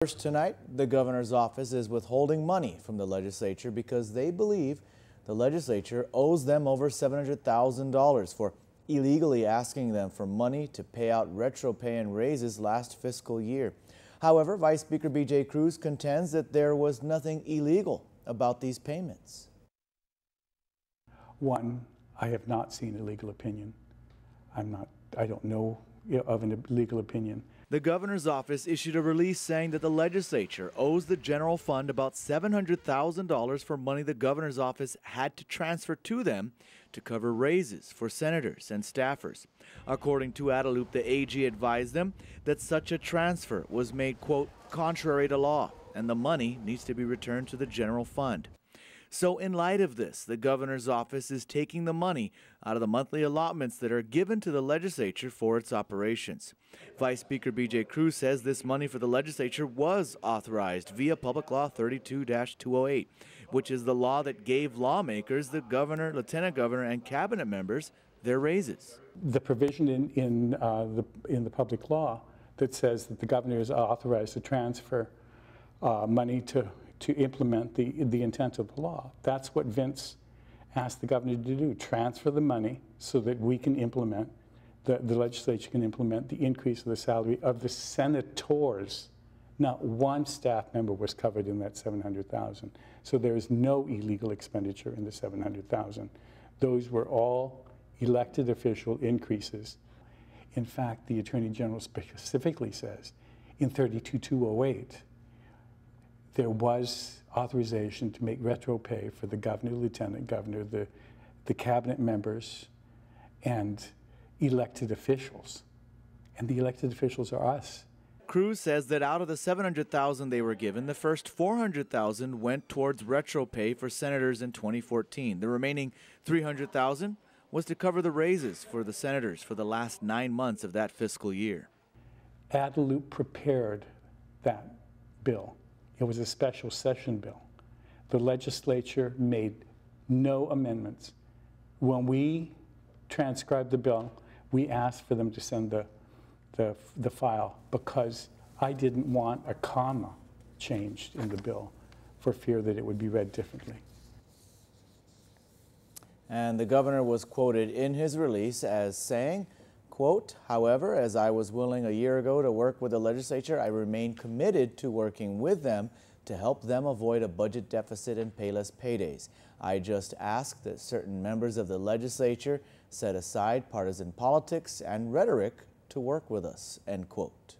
First tonight, the governor's office is withholding money from the legislature because they believe the legislature owes them over $700,000 for illegally asking them for money to pay out retro pay and raises last fiscal year. However, Vice Speaker B.J. Cruz contends that there was nothing illegal about these payments. One, I have not seen a legal opinion. I don't know of an legal opinion. The governor's office issued a release saying that the legislature owes the general fund about $700,000 for money the governor's office had to transfer to them to cover raises for senators and staffers. According to Adelup, the AG advised them that such a transfer was made, quote, contrary to law, and the money needs to be returned to the general fund. So in light of this, the governor's office is taking the money out of the monthly allotments that are given to the legislature for its operations. Vice Speaker B.J. Cruz says this money for the legislature was authorized via Public Law 32-208, which is the law that gave lawmakers, the governor, lieutenant governor, and cabinet members their raises. The provision in the public law that says that the governor is authorized to transfer money to implement the intent of the law. That's what Vince asked the governor to do, transfer the money so that we can implement, the legislature can implement the increase of the salary of the senators. Not one staff member was covered in that $700,000. So there is no illegal expenditure in the $700,000. Those were all elected official increases. In fact, the Attorney General specifically says in 32-208, there was authorization to make retro pay for the governor, lieutenant governor, the cabinet members, and elected officials. And the elected officials are us. Cruz says that out of the $700,000 they were given, the first $400,000 went towards retro pay for senators in 2014. The remaining $300,000 was to cover the raises for the senators for the last 9 months of that fiscal year. Adelup prepared that bill. It was a special session bill. The legislature made no amendments. When we transcribed the bill, we asked for them to send the file because I didn't want a comma changed in the bill for fear that it would be read differently. And the governor was quoted in his release as saying, quote, however, as I was willing a year ago to work with the legislature, I remain committed to working with them to help them avoid a budget deficit and payless paydays. I just ask that certain members of the legislature set aside partisan politics and rhetoric to work with us, end quote.